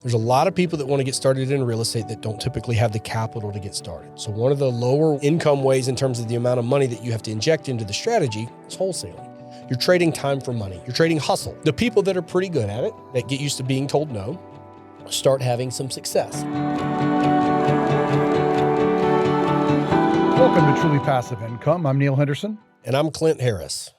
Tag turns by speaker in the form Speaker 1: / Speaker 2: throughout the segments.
Speaker 1: There's a lot of people that want to get started in real estate that don't typically have the capital to get started. So one of the lower income ways in terms of the amount of money that you have to inject into the strategy is wholesaling. You're trading time for money. You're trading hustle. The people that are pretty good at it, that get used to being told no, start having some success.
Speaker 2: Welcome to Truly Passive Income. I'm Neil Henderson.
Speaker 1: And I'm Clint Harris.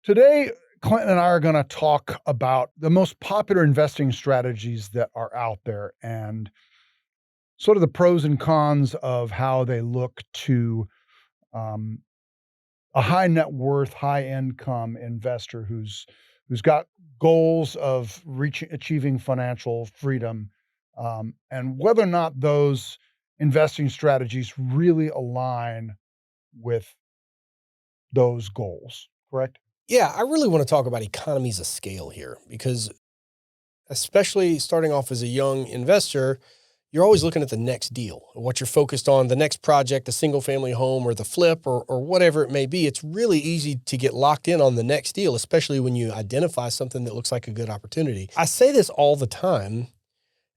Speaker 2: Today, Clint and I are going to talk about the most popular investing strategies that are out there and sort of the pros and cons of how they look to a high net worth, high income investor who's got goals of achieving financial freedom, and whether or not those investing strategies really align with those goals. Correct?
Speaker 1: Yeah, I really want to talk about economies of scale here because especially starting off as a young investor, you're always looking at the next deal, what you're focused on, the next project, the single family home or the flip or whatever it may be. It's really easy to get locked in on the next deal, especially when you identify something that looks like a good opportunity. I say this all the time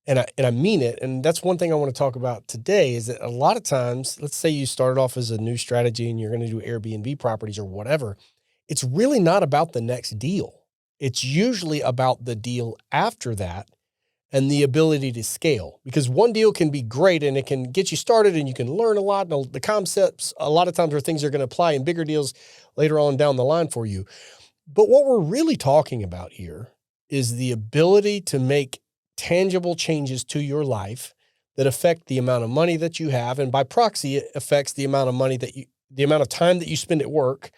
Speaker 1: and I mean it. And that's one thing I want to talk about today is that a lot of times, let's say you started off as a new strategy and you're going to do Airbnb properties or whatever. It's really not about the next deal. It's usually about the deal after that and the ability to scale, because one deal can be great and it can get you started and you can learn a lot. And the concepts a lot of times are things that are going to apply in bigger deals later on down the line for you. But what we're really talking about here is the ability to make tangible changes to your life that affect the amount of money that you have. And by proxy, it affects the amount of money the amount of time that you spend at work,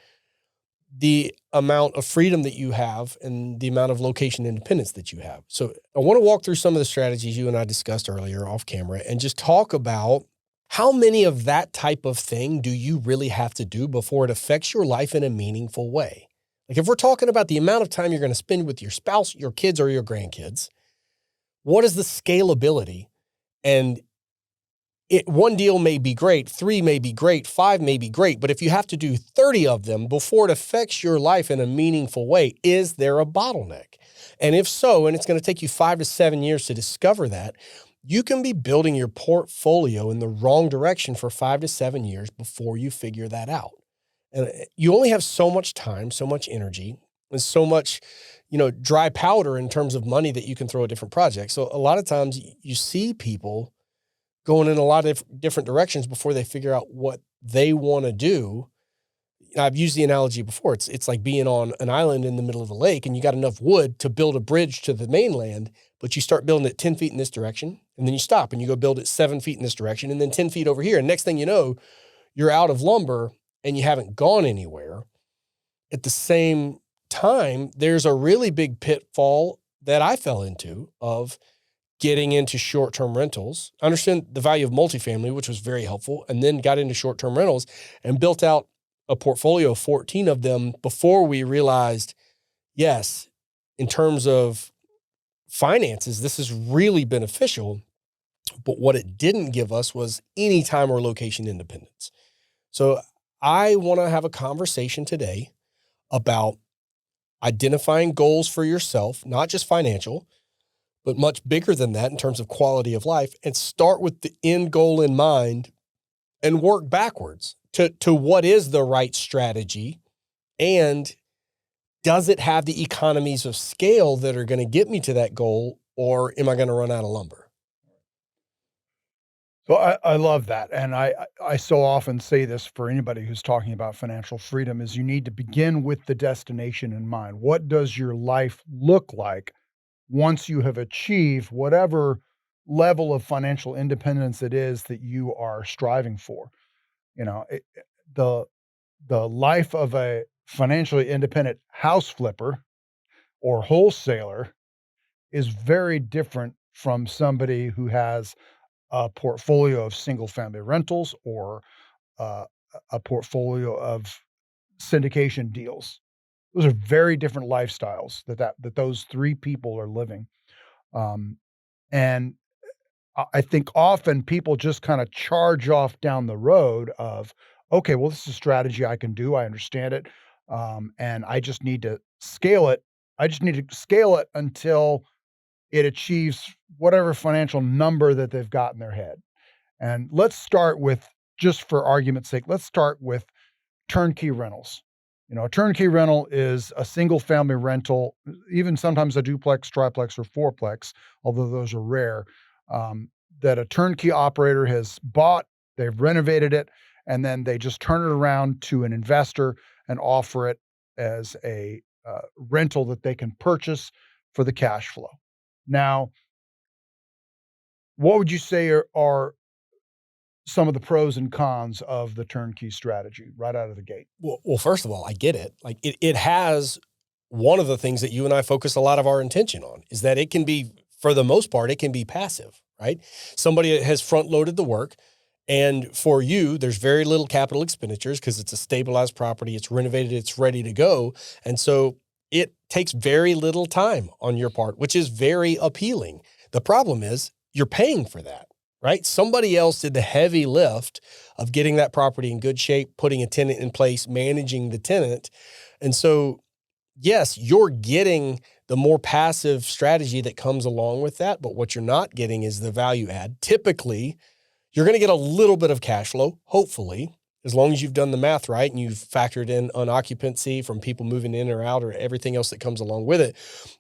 Speaker 1: the amount of freedom that you have, and the amount of location independence that you have. So I want to walk through some of the strategies you and I discussed earlier off camera and just talk about how many of that type of thing do you really have to do before it affects your life in a meaningful way? Like if we're talking about the amount of time you're going to spend with your spouse, your kids, or your grandkids, what is the scalability? And one deal may be great, 3 may be great, 5 may be great, but if you have to do 30 of them before it affects your life in a meaningful way, is there a bottleneck? And if so, and it's going to take you 5 to 7 years to discover that, you can be building your portfolio in the wrong direction for 5 to 7 years before you figure that out. And you only have so much time, so much energy, and so much, dry powder in terms of money that you can throw at different projects. So a lot of times you see people going in a lot of different directions before they figure out what they want to do. I've used the analogy before. It's like being on an island in the middle of a lake and you got enough wood to build a bridge to the mainland, but you start building it 10 feet in this direction and then you stop and you go build it 7 feet in this direction and then 10 feet over here. And next thing you know, you're out of lumber and you haven't gone anywhere. At the same time, there's a really big pitfall that I fell into of getting into short-term rentals. I understand the value of multifamily, which was very helpful, and then got into short-term rentals and built out a portfolio of 14 of them before we realized, yes, in terms of finances, this is really beneficial. But what it didn't give us was any time or location independence. So I want to have a conversation today about identifying goals for yourself, not just financial, but much bigger than that in terms of quality of life, and start with the end goal in mind and work backwards to what is the right strategy, and does it have the economies of scale that are going to get me to that goal, or am I going to run out of lumber?
Speaker 2: So I love that. And I so often say this for anybody who's talking about financial freedom is you need to begin with the destination in mind. What does your life look like once you have achieved whatever level of financial independence it is that you are striving for? You know, the the life of a financially independent house flipper or wholesaler is very different from somebody who has a portfolio of single family rentals or uh, a portfolio of syndication deals. Those are very different lifestyles that those three people are living. Um, and I think often people just kind of charge off down the road of, okay, well, this is a strategy I can do. I understand it. And I just need to scale it. I just need to scale it until it achieves whatever financial number that they've got in their head. And let's start with, just for argument's sake, let's start with turnkey rentals. A turnkey rental is a single family rental, even sometimes a duplex, triplex, or fourplex, although those are rare, that a turnkey operator has bought, they've renovated it, and then they just turn it around to an investor and offer it as a rental that they can purchase for the cash flow. Now, what would you say are some of the pros and cons of the turnkey strategy right out of the gate?
Speaker 1: Well, first of all, I get it. Like it has one of the things that you and I focus a lot of our attention on is that it can be, for the most part, it can be passive, right? Somebody has front loaded the work. And for you, there's very little capital expenditures because it's a stabilized property. It's renovated. It's ready to go. And so it takes very little time on your part, which is very appealing. The problem is you're paying for that, right? Somebody else did the heavy lift of getting that property in good shape, putting a tenant in place, managing the tenant. And so, yes, you're getting the more passive strategy that comes along with that. But what you're not getting is the value add. Typically, you're going to get a little bit of cash flow, hopefully, as long as you've done the math right and you've factored in occupancy from people moving in or out or everything else that comes along with it.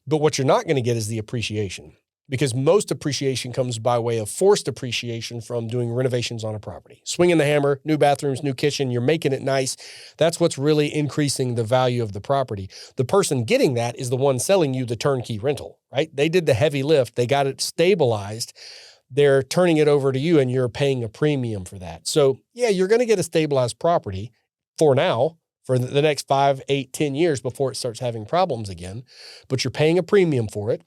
Speaker 1: But what you're not going to get is the appreciation, because most appreciation comes by way of forced appreciation from doing renovations on a property. Swinging the hammer, new bathrooms, new kitchen, you're making it nice. That's what's really increasing the value of the property. The person getting that is the one selling you the turnkey rental, right? They did the heavy lift. They got it stabilized. They're turning it over to you and you're paying a premium for that. So yeah, you're going to get a stabilized property for now, for the next 5, 8, 10 years before it starts having problems again, but you're paying a premium for it.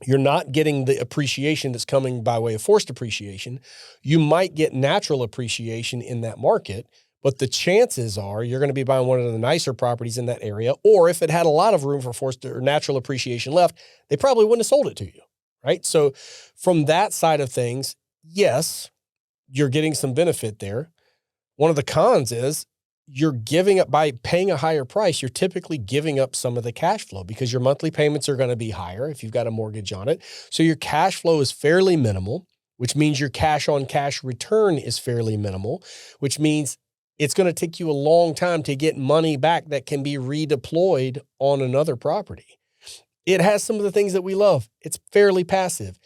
Speaker 1: You're not getting the appreciation that's coming by way of forced appreciation. You might get natural appreciation in that market, but the chances are you're going to be buying one of the nicer properties in that area. Or if it had a lot of room for forced or natural appreciation left, they probably wouldn't have sold it to you. Right. So from that side of things, yes, you're getting some benefit there. One of the cons is you're giving up, by paying a higher price, you're typically giving up some of the cash flow because your monthly payments are going to be higher if you've got a mortgage on it. So your cash flow is fairly minimal, which means your cash on cash return is fairly minimal, which means it's going to take you a long time to get money back that can be redeployed on another property. It has some of the things that we love. It's fairly passive.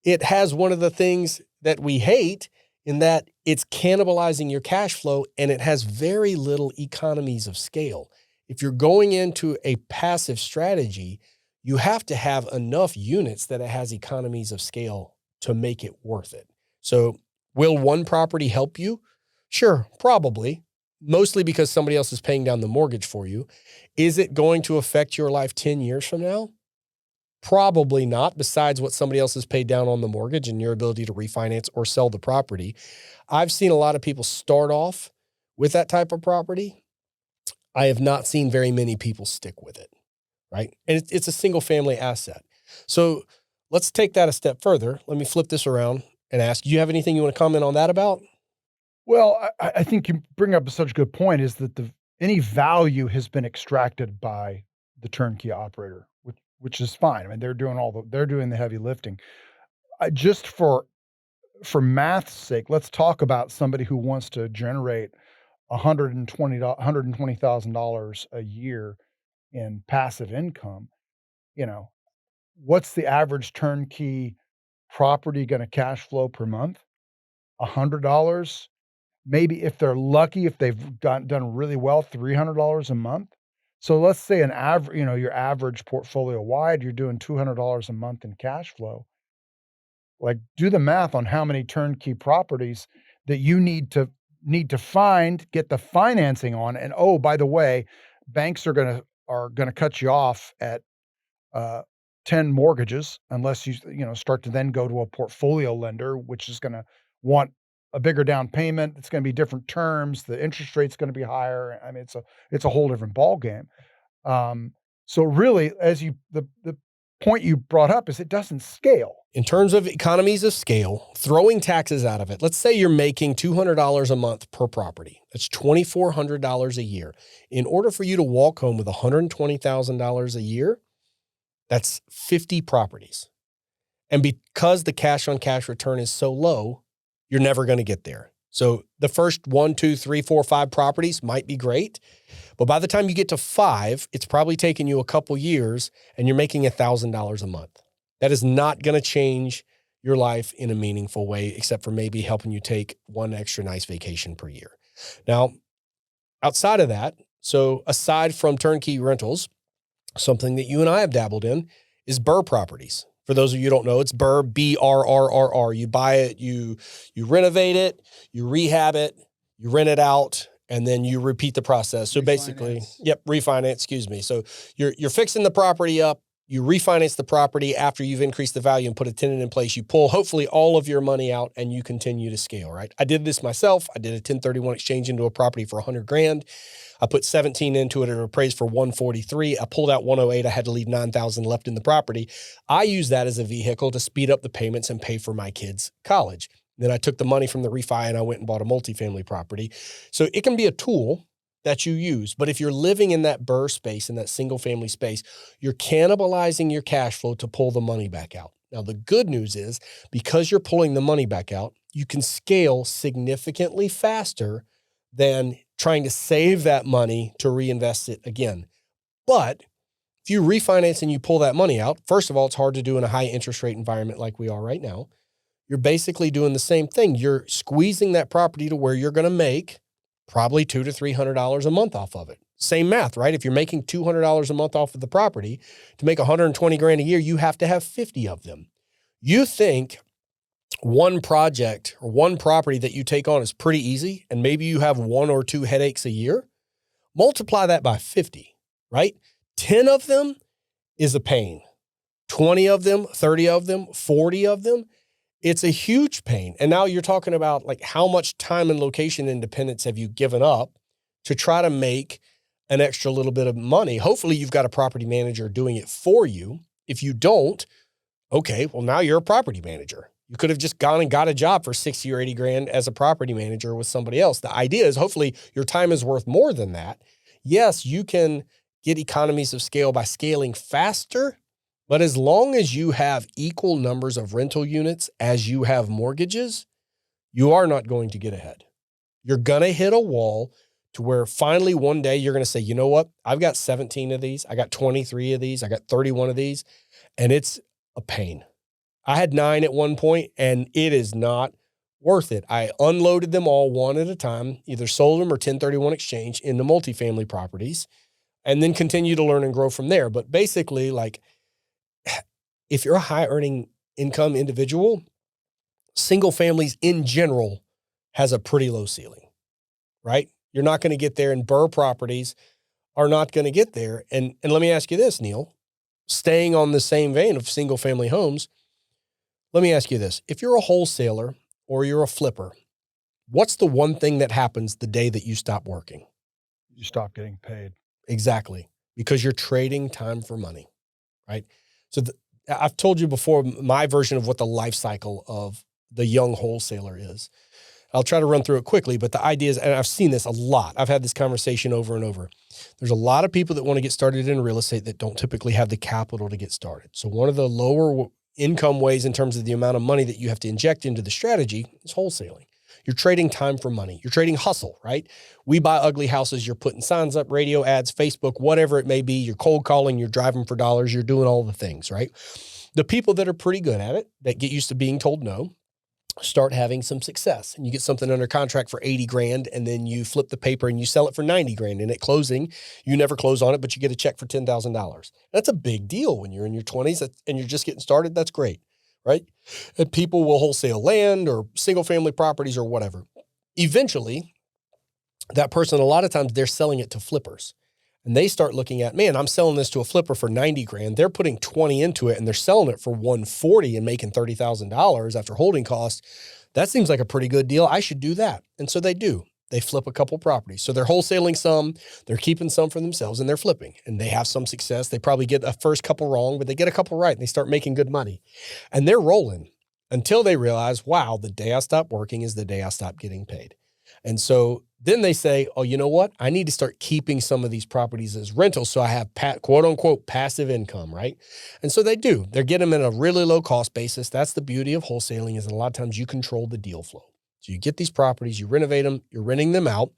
Speaker 1: It has one of the things that we hate in that it's cannibalizing your cash flow, and it has very little economies of scale. If you're going into a passive strategy, you have to have enough units that it has economies of scale to make it worth it. So will one property help you? Sure, probably. Mostly because somebody else is paying down the mortgage for you. Is it going to affect your life 10 years from now? Probably not, besides what somebody else has paid down on the mortgage and your ability to refinance or sell the property. I've seen a lot of people start off with that type of property. I have not seen very many people stick with it, right? And it's a single family asset. So let's take that a step further. Let me flip this around and ask, do you have anything you want to comment on that about?
Speaker 2: Well, I think you bring up such a good point, is that any value has been extracted by the turnkey operator, which is fine. I mean, they're doing the heavy lifting. Just for math's sake, let's talk about somebody who wants to generate $120,000 a year in passive income. You know, what's the average turnkey property going to cash flow per month? $100. Maybe if they're lucky, if they've done really well, $300 a month. So let's say your average portfolio wide, you're doing $200 a month in cash flow. Like, do the math on how many turnkey properties that you need to find, get the financing on. And oh, by the way, banks are gonna cut you off at 10 mortgages unless you start to then go to a portfolio lender, which is gonna want a bigger down payment. It's gonna be different terms. The interest rate's gonna be higher. I mean, it's a whole different ballgame. So really, the point you brought up is it doesn't scale.
Speaker 1: In terms of economies of scale, throwing taxes out of it, let's say you're making $200 a month per property. That's $2,400 a year. In order for you to walk home with $120,000 a year, that's 50 properties. And because the cash on cash return is so low, you're never going to get there. So the first 1, 2, 3, 4, 5 properties might be great, but by the time you get to 5, it's probably taken you a couple years and you're making $1,000 a month. That is not going to change your life in a meaningful way, except for maybe helping you take one extra nice vacation per year. Now, outside of that, so aside from turnkey rentals, something that you and I have dabbled in is BRRRR properties. For those of you who don't know, it's BRRRR, B-R-R-R-R. You buy it, you renovate it, you rehab it, you rent it out, and then you repeat the process. So basically, refinance, excuse me. So you're fixing the property up, you refinance the property after you've increased the value and put a tenant in place. You pull hopefully all of your money out and you continue to scale, right? I did this myself. I did a 1031 exchange into a property for $100,000. I put 17 into it and appraised for 143. I pulled out 108. I had to leave 9,000 left in the property. I use that as a vehicle to speed up the payments and pay for my kids' college. Then I took the money from the refi and I went and bought a multifamily property. So it can be a tool that you use. But if you're living in that BRRRR space, in that single family space, you're cannibalizing your cash flow to pull the money back out. Now, the good news is because you're pulling the money back out, you can scale significantly faster than trying to save that money to reinvest it again. But if you refinance and you pull that money out, first of all, it's hard to do in a high interest rate environment like we are right now. You're basically doing the same thing. You're squeezing that property to where you're going to make probably $200 to $300 a month off of it. Same math, right? If you're making $200 a month off of the property, to make $120,000 a year, you have to have 50 of them. You think one project or one property that you take on is pretty easy, and maybe you have 1 or 2 headaches a year. Multiply that by 50, right? 10 of them is a pain. 20 of them, 30 of them, 40 of them. It's a huge pain. And now you're talking about like how much time and location independence have you given up to try to make an extra little bit of money? Hopefully you've got a property manager doing it for you. If you don't, okay, well now you're a property manager. You could have just gone and got a job for 60 or 80 grand as a property manager with somebody else. The idea is hopefully your time is worth more than that. Yes, you can get economies of scale by scaling faster, but as long as you have equal numbers of rental units as you have mortgages, you are not going to get ahead. You're going to hit a wall to where finally one day you're going to say, you know what? I've got 17 of these. I got 23 of these. I got 31 of these. And it's a pain. I had 9 at one point and it is not worth it. I unloaded them all one at a time, either sold them or 1031 exchange into multifamily properties, and then continue to learn and grow from there. But basically, like, if you're a high earning income individual, single families in general has a pretty low ceiling, right? You're not going to get there, and BRRRR properties are not going to get there. And let me ask you this, Neil, staying on the same vein of single family homes, let me ask you this. If you're a wholesaler or you're a flipper, what's the one thing that happens the day that you stop working?
Speaker 2: You stop getting paid.
Speaker 1: Exactly. Because you're trading time for money, right? So I've told you before my version of what the life cycle of the young wholesaler is. I'll try to run through it quickly, but the idea is, and I've seen this a lot. I've had this conversation over and over. There's a lot of people that want to get started in real estate that don't typically have the capital to get started. So one of the lower income ways in terms of the amount of money that you have to inject into the strategy is wholesaling. You're trading time for money. You're trading hustle, right? We buy ugly houses. You're putting signs up, radio ads, Facebook, whatever it may be. You're cold calling. You're driving for dollars. You're doing all the things, right? The people that are pretty good at it, that get used to being told no, start having some success. And you get something under contract for 80 grand, and then you flip the paper and you sell it for 90 grand. And at closing, you never close on it, but you get a check for $10,000. That's a big deal when you're in your 20s and you're just getting started. That's great. Right? And people will wholesale land or single family properties or whatever. Eventually, that person, a lot of times they're selling it to flippers, and they start looking at, man, I'm selling this to a flipper for 90 grand. They're putting 20 into it and they're selling it for 140 and making $30,000 after holding costs. That seems like a pretty good deal. I should do that. And so they do. They flip a couple properties. So they're wholesaling some, they're keeping some for themselves, and they're flipping. And they have some success. They probably get a first couple wrong, but they get a couple right and they start making good money. And they're rolling until they realize, wow, the day I stop working is the day I stop getting paid. And so Then they say, oh, you know what? I need to start keeping some of these properties as rentals so I have quote unquote passive income, right? And so they do. They're getting them at a really low cost basis. That's the beauty of wholesaling, is a lot of times you control the deal flow. So you get these properties, you renovate them, you're renting them out,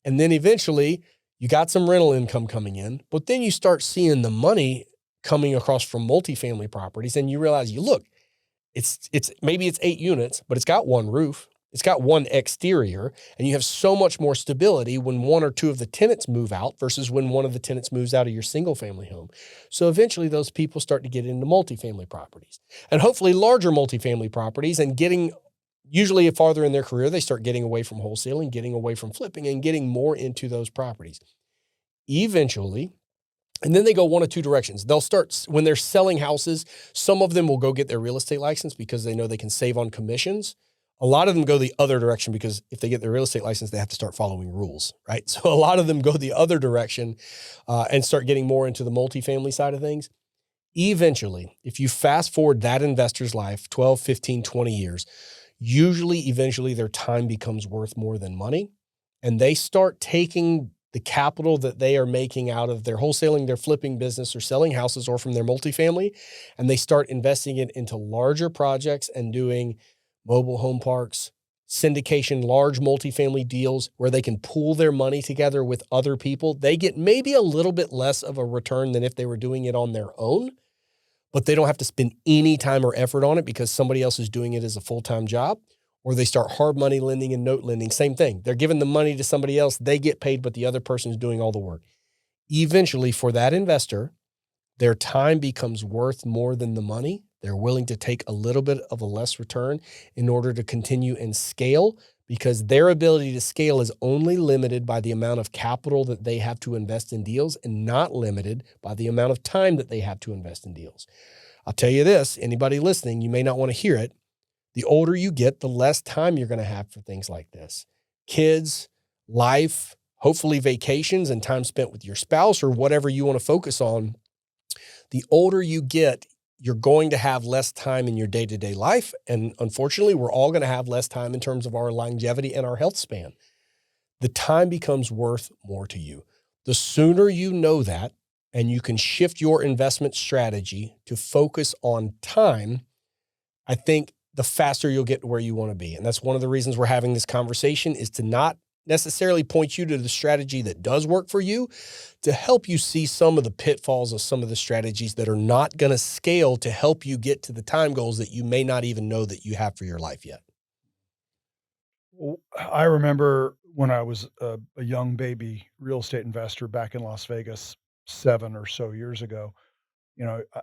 Speaker 1: and then eventually you got some rental income coming in, but then you start seeing the money coming across from multifamily properties, and you realize, you look, it's maybe it's 8 units, but it's got one roof. It's got one exterior, and you have so much more stability when one or two of the tenants move out versus when one of the tenants moves out of your single family home. So eventually those people start to get into multifamily properties, and hopefully larger multifamily properties, and getting usually farther in their career, they start getting away from wholesaling, getting away from flipping, and getting more into those properties. Eventually, and then they go one of two directions. They'll start, when they're selling houses, some of them will go get their real estate license because they know they can save on commissions. A lot of them go the other direction because if they get their real estate license, they have to start following rules, right? So a lot of them go the other direction and start getting more into the multifamily side of things. Eventually, if you fast forward that investor's life, 12, 15, 20 years, usually eventually their time becomes worth more than money. And they start taking the capital that they are making out of their wholesaling, their flipping business, or selling houses, or from their multifamily, and they start investing it into larger projects and doing mobile home parks, syndication, large multifamily deals where they can pool their money together with other people. They get maybe a little bit less of a return than if they were doing it on their own, but they don't have to spend any time or effort on it because somebody else is doing it as a full-time job. Or they start hard money lending and note lending. Same thing. They're giving the money to somebody else. They get paid, but the other person is doing all the work. Eventually, for that investor, their time becomes worth more than the money. They're willing to take a little bit of a less return in order to continue and scale, because their ability to scale is only limited by the amount of capital that they have to invest in deals, and not limited by the amount of time that they have to invest in deals. I'll tell you this, anybody listening, you may not want to hear it. The older you get, the less time you're going to have for things like this. Kids, life, hopefully vacations, and time spent with your spouse or whatever you want to focus on. The older you get, you're going to have less time in your day-to-day life. And unfortunately, we're all going to have less time in terms of our longevity and our health span. The time becomes worth more to you. The sooner you know that, and you can shift your investment strategy to focus on time, I think the faster you'll get to where you want to be. And that's one of the reasons we're having this conversation, is to not necessarily point you to the strategy that does work for you, to help you see some of the pitfalls of some of the strategies that are not going to scale to help you get to the time goals that you may not even know that you have for your life yet.
Speaker 2: Well, I remember when I was a young baby real estate investor back in Las Vegas 7 or so years ago.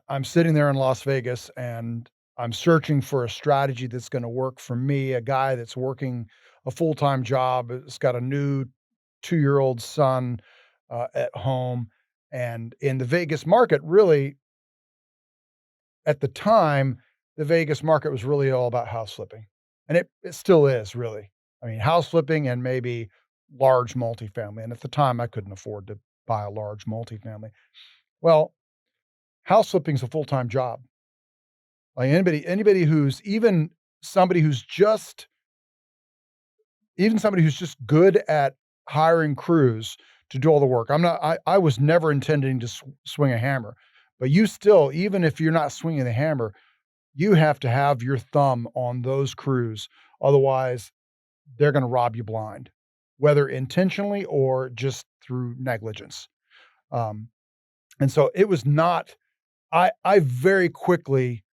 Speaker 2: I'm sitting there in Las Vegas and I'm searching for a strategy that's going to work for me, a guy that's working a full-time job, has got a new 2-year-old son at home. And in the Vegas market, really, at the time, the Vegas market was really all about house flipping. And it still is, really. I mean, house flipping and maybe large multifamily. And at the time, I couldn't afford to buy a large multifamily. Well, house flipping is a full-time job. Like anybody who's somebody who's just somebody who's just good at hiring crews to do all the work. I was never intending to swing a hammer, but you still, even if you're not swinging the hammer, you have to have your thumb on those crews. Otherwise, they're gonna rob you blind, whether intentionally or just through negligence. Um, and so it was not I very quickly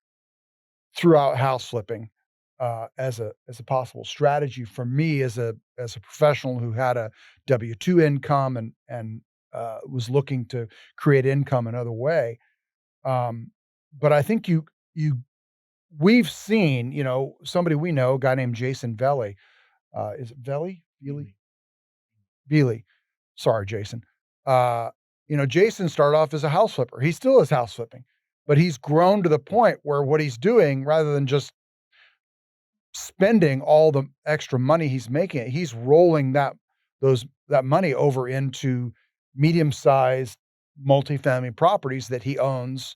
Speaker 2: threw out house flipping, as a possible strategy for me as a professional who had a W-2 income and was looking to create income another way. Um, but I think we've seen, somebody we know, a guy named Jason Velli. Is it Velli? Veely? Veely. Sorry, Jason. Jason started off as a house flipper. He still is house flipping, but he's grown to the point where what he's doing, rather than just spending all the extra money he's making, he's rolling that money over into medium-sized multifamily properties that he owns,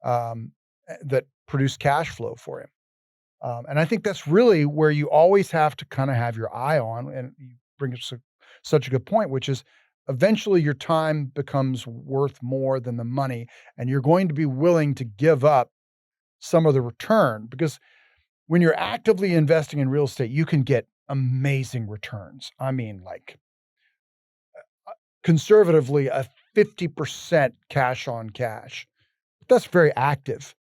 Speaker 2: that produce cash flow for him. And I think that's really where you always have to kinda have your eye on, and you bring us such a good point, which is eventually your time becomes worth more than the money, and you're going to be willing to give up some of the return because when you're actively investing in real estate, you can get amazing returns. I mean, like conservatively, a 50% cash on cash. That's very active.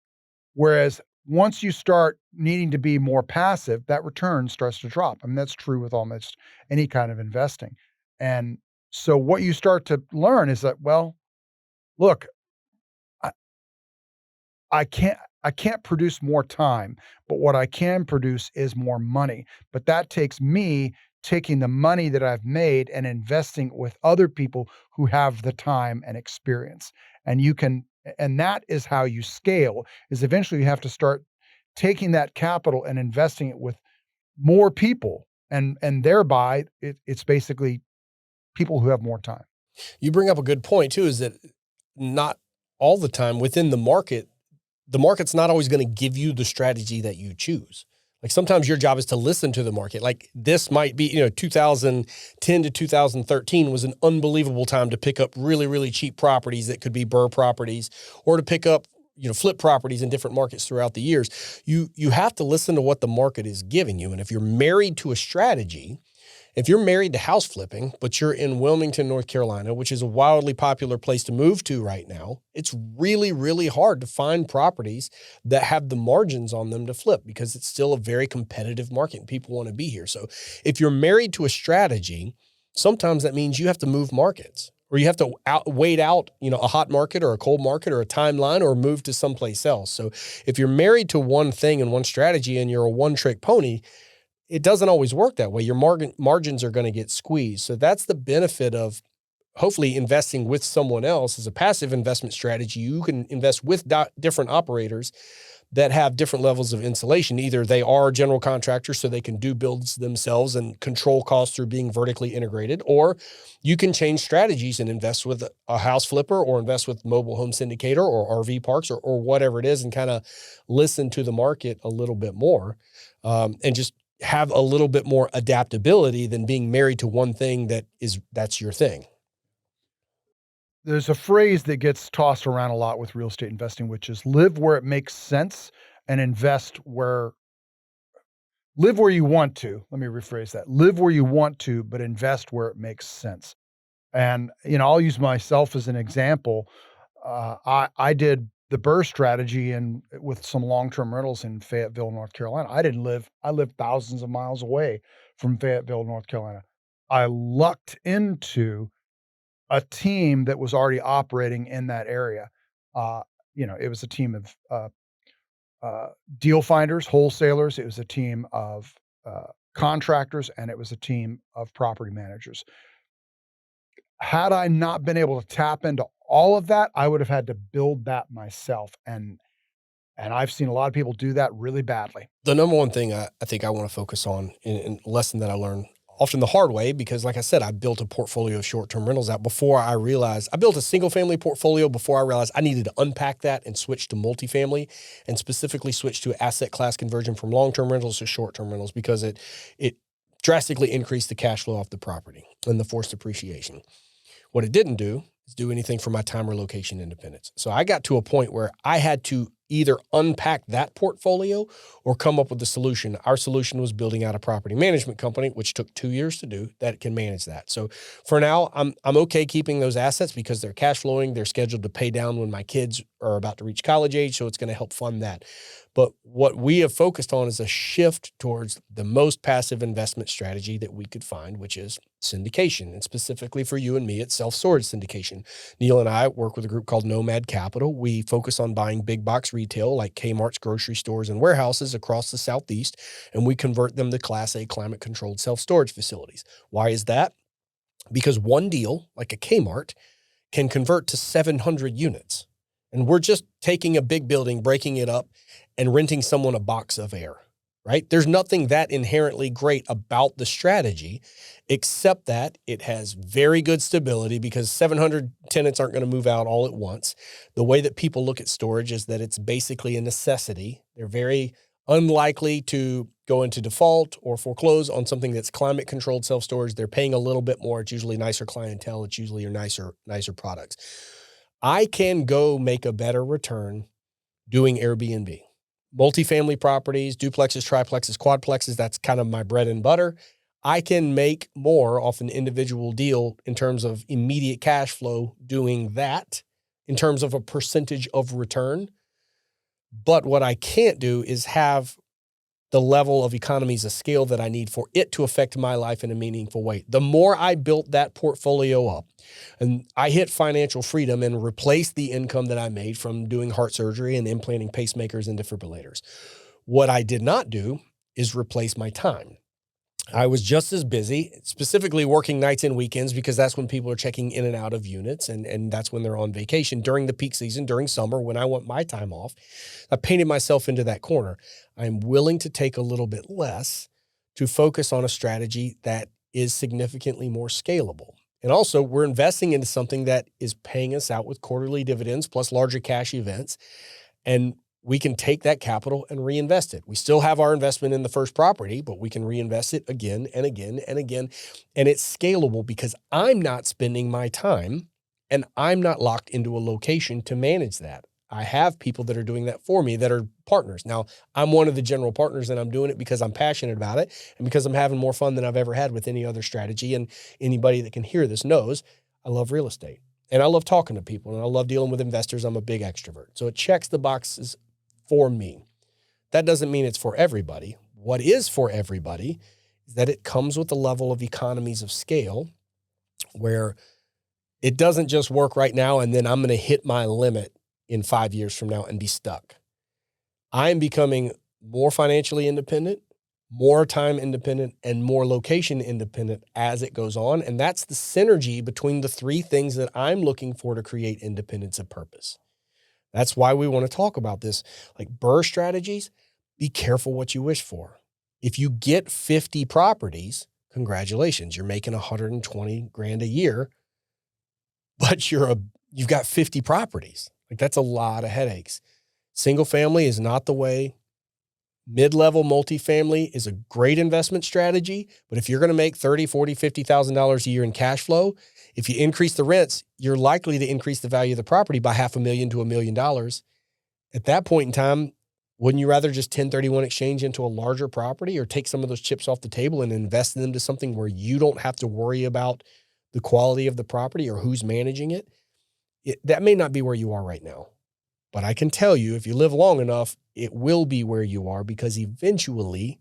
Speaker 2: Whereas once you start needing to be more passive, that return starts to drop. I mean, that's true with almost any kind of investing. And so what you start to learn is that, well, look, I, I can't produce more time, but what I can produce is more money. But that takes me taking the money that I've made and investing with other people who have the time and experience. And you can and that is how you scale, is eventually you have to start taking that capital and investing it with more people. And thereby it's basically people who have more time.
Speaker 1: You bring up a good point too, is that not all the time within the market's not always going to give you the strategy that you choose. Like sometimes your job is to listen to the market. Like this might be, 2010 to 2013 was an unbelievable time to pick up really, really cheap properties that could be BRRRR properties, or to pick up, flip properties in different markets throughout the years. You have to listen to what the market is giving you. And if you're married to a strategy, if you're married to house flipping, but you're in Wilmington, North Carolina, which is a wildly popular place to move to right now, it's really, really hard to find properties that have the margins on them to flip because it's still a very competitive market and people want to be here. So if you're married to a strategy, sometimes that means you have to move markets, or you have to wait out, a hot market or a cold market or a timeline, or move to someplace else. So if you're married to one thing and one strategy and you're a one-trick pony, it doesn't always work that way. Your margins are going to get squeezed. So that's the benefit of hopefully investing with someone else. As a passive investment strategy, you can invest with different operators that have different levels of insulation. Either they are general contractors, so they can do builds themselves and control costs through being vertically integrated, or you can change strategies and invest with a house flipper, or invest with mobile home syndicator or RV parks, or whatever it is, and kind of listen to the market a little bit more, and just have a little bit more adaptability than being married to one thing that's your thing.
Speaker 2: There's a phrase that gets tossed around a lot with real estate investing, which is live where it makes sense and live where you want to. Let me rephrase that. Live where you want to, but invest where it makes sense. And, I'll use myself as an example. I did the BRRRR strategy and with some long-term rentals in Fayetteville, North Carolina. I lived thousands of miles away from Fayetteville, North Carolina. I lucked into a team that was already operating in that area. It was a team of deal finders, wholesalers. It was a team of contractors, and it was a team of property managers. Had I not been able to tap into all of that, I would have had to build that myself, and I've seen a lot of people do that really badly.
Speaker 1: The number one thing I think I want to focus on, in a lesson that I learned often the hard way, because like I said, I built a portfolio of short-term rentals out before I realized I built a single family portfolio before I realized I needed to unpack that and switch to multifamily, and specifically switch to asset class conversion from long-term rentals to short-term rentals, because it drastically increased the cash flow off the property and the forced appreciation. What it didn't do is do anything for my time or location independence. So I got to a point where I had to either unpack that portfolio or come up with a solution. Our solution was building out a property management company, which took 2 years to do, that can manage that. So for now, I'm okay keeping those assets because they're cash flowing. They're scheduled to pay down when my kids are about to reach college age. So it's going to help fund that. But what we have focused on is a shift towards the most passive investment strategy that we could find, which is syndication. And specifically for you and me, it's self-storage syndication. Neil and I work with a group called Nomad Capital. We focus on buying big box retail like Kmart's, grocery stores, and warehouses across the Southeast, and we convert them to Class A climate-controlled self-storage facilities. Why is that? Because one deal, like a Kmart, can convert to 700 units. And we're just taking a big building, breaking it up, and renting someone a box of air, right? There's nothing that inherently great about the strategy, except that it has very good stability because 700 tenants aren't going to move out all at once. The way that people look at storage is that it's basically a necessity. They're very unlikely to go into default or foreclose on something that's climate controlled self-storage, they're paying a little bit more. It's usually nicer clientele. It's usually your nicer products. I can go make a better return doing Airbnb. Multifamily properties, duplexes, triplexes, quadplexes, that's kind of my bread and butter. I can make more off an individual deal in terms of immediate cash flow doing that in terms of a percentage of return. But what I can't do is have the level of economies of scale that I need for it to affect my life in a meaningful way. The more I built that portfolio up and I hit financial freedom and replaced the income that I made from doing heart surgery and implanting pacemakers and defibrillators, what I did not do is replace my time. I was just as busy, specifically working nights and weekends, because that's when people are checking in and out of units, and that's when they're on vacation during the peak season, during summer, when I want my time off. I painted myself into that corner. I'm willing to take a little bit less to focus on a strategy that is significantly more scalable. And also, we're investing into something that is paying us out with quarterly dividends plus larger cash events. And we can take that capital and reinvest it. We still have our investment in the first property, but we can reinvest it again and again and again. And it's scalable because I'm not spending my time and I'm not locked into a location to manage that. I have people that are doing that for me that are partners. Now, I'm one of the general partners and I'm doing it because I'm passionate about it and because I'm having more fun than I've ever had with any other strategy. And anybody that can hear this knows I love real estate and I love talking to people and I love dealing with investors. I'm a big extrovert. So it checks the boxes for me. That doesn't mean it's for everybody. What is for everybody is that it comes with a level of economies of scale where it doesn't just work right now and then I'm going to hit my limit in 5 years from now and be stuck. I'm becoming more financially independent, more time independent, and more location independent as it goes on. And that's the synergy between the three things that I'm looking for to create independence of purpose. That's why we want to talk about this. Like BRRRR strategies, be careful what you wish for. If you get 50 properties, congratulations, you're making 120 grand a year, but you've got 50 properties. Like that's a lot of headaches. Single family is not the way. Mid-level multifamily is a great investment strategy, but if you're going to make $30,000, $40,000, $50,000 a year in cash flow, if you increase the rents, you're likely to increase the value of the property by $500,000 to $1 million. At that point in time, wouldn't you rather just 1031 exchange into a larger property or take some of those chips off the table and invest in them to something where you don't have to worry about the quality of the property or who's managing it? That may not be where you are right now. But I can tell you, if you live long enough, it will be where you are because eventually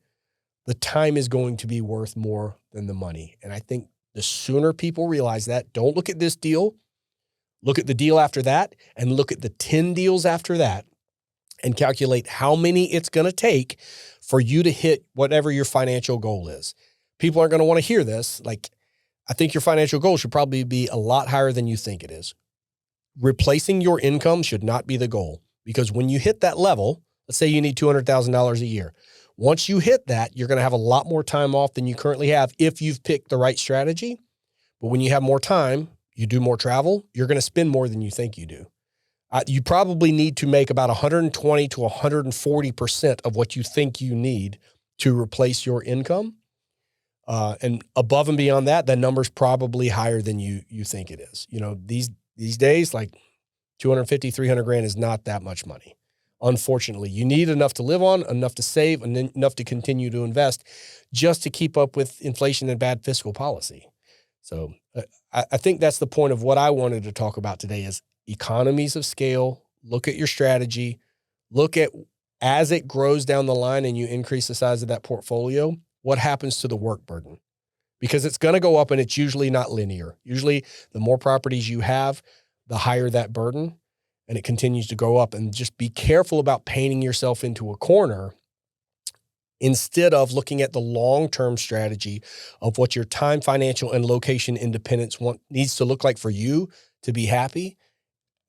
Speaker 1: the time is going to be worth more than the money. And I think the sooner people realize that, don't look at this deal, look at the deal after that, and look at the 10 deals after that and calculate how many it's going to take for you to hit whatever your financial goal is. People aren't going to want to hear this. Like, I think your financial goal should probably be a lot higher than you think it is. Replacing your income should not be the goal because when you hit that level, let's say you need $200,000 a year. Once you hit that, you're going to have a lot more time off than you currently have if you've picked the right strategy. But when you have more time, you do more travel, you're going to spend more than you think you do. You probably need to make about 120 to 140% of what you think you need to replace your income. And above and beyond that, the number's probably higher than you think it is. You know, these days, like 250, 300 grand is not that much money. Unfortunately, you need enough to live on, enough to save, and then enough to continue to invest just to keep up with inflation and bad fiscal policy. So I think that's the point of what I wanted to talk about today is economies of scale. Look at your strategy. Look at as it grows down the line and you increase the size of that portfolio, what happens to the work burden? Because it's going to go up and it's usually not linear. Usually the more properties you have, the higher that burden and it continues to go up. And just be careful about painting yourself into a corner instead of looking at the long-term strategy of what your time, financial, and location independence needs to look like for you to be happy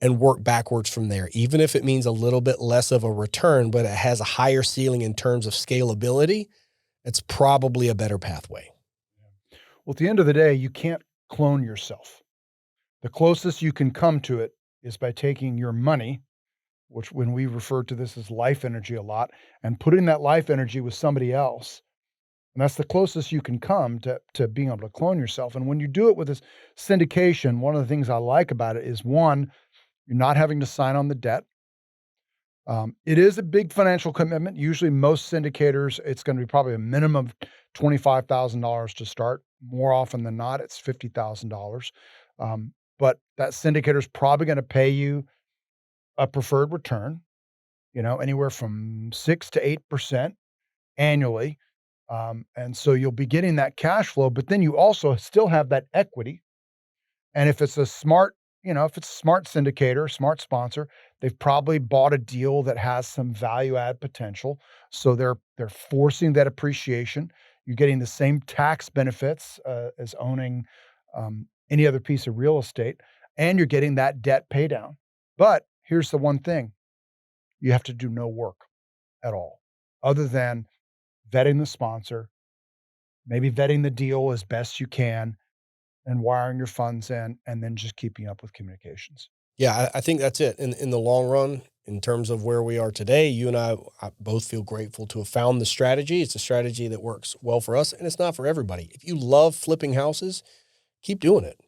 Speaker 1: and work backwards from there. Even if it means a little bit less of a return, but it has a higher ceiling in terms of scalability, it's probably a better pathway.
Speaker 2: Well, at the end of the day, you can't clone yourself. The closest you can come to it is by taking your money which when we refer to this as life energy a lot, and putting that life energy with somebody else. And that's the closest you can come to being able to clone yourself. And when you do it with this syndication, one of the things I like about it is, one, you're not having to sign on the debt. It is a big financial commitment. Usually most syndicators, it's going to be probably a minimum of $25,000 to start. More often than not, it's $50,000. But that syndicator is probably going to pay you a preferred return, anywhere from 6 to 8% annually. And so you'll be getting that cash flow, but then you also still have that equity. And if it's a smart, if it's a smart syndicator, smart sponsor, they've probably bought a deal that has some value add potential. So they're forcing that appreciation. You're getting the same tax benefits as owning any other piece of real estate, and you're getting that debt pay down. But here's the one thing: you have to do no work at all, other than vetting the sponsor, maybe vetting the deal as best you can, and wiring your funds in, and then just keeping up with communications.
Speaker 1: Yeah, I think that's it. In the long run, in terms of where we are today, you and I both feel grateful to have found the strategy. It's a strategy that works well for us, and it's not for everybody. If you love flipping houses, keep doing it.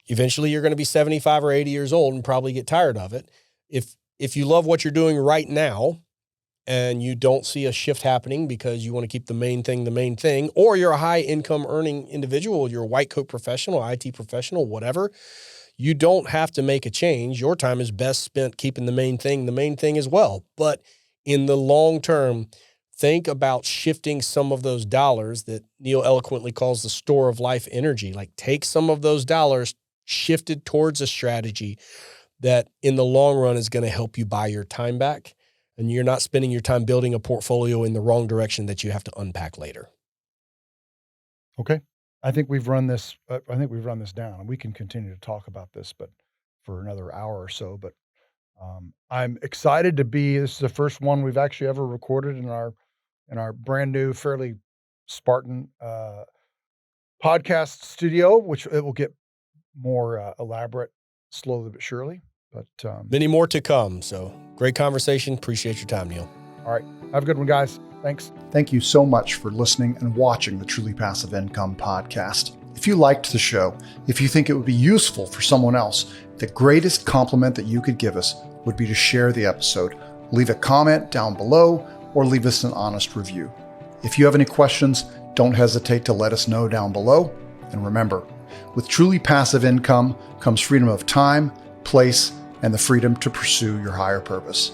Speaker 1: Eventually, you're going to be 75 or 80 years old and probably get tired of it. If you love what you're doing right now, and you don't see a shift happening because you want to keep the main thing, or you're a high income earning individual, you're a white coat professional, IT professional, whatever, you don't have to make a change. Your time is best spent keeping the main thing as well. But in the long term, think about shifting some of those dollars that Neil eloquently calls the store of life energy. Like, take some of those dollars shifted towards a strategy that in the long run is going to help you buy your time back. And you're not spending your time building a portfolio in the wrong direction that you have to unpack later.
Speaker 2: Okay. I think we've run this down, and we can continue to talk about this, but for another hour or so. But I'm excited this is the first one we've actually ever recorded in our brand new, fairly Spartan podcast studio, which it will get more elaborate slowly but surely. But
Speaker 1: many more to come. So great conversation. Appreciate your time, Neil.
Speaker 2: All right. Have a good one, guys. Thanks.
Speaker 3: Thank you so much for listening and watching the Truly Passive Income podcast. If you liked the show, if you think it would be useful for someone else, the greatest compliment that you could give us would be to share the episode, leave a comment down below, or leave us an honest review. If you have any questions, don't hesitate to let us know down below. And remember, with truly passive income comes freedom of time, place, and the freedom to pursue your higher purpose.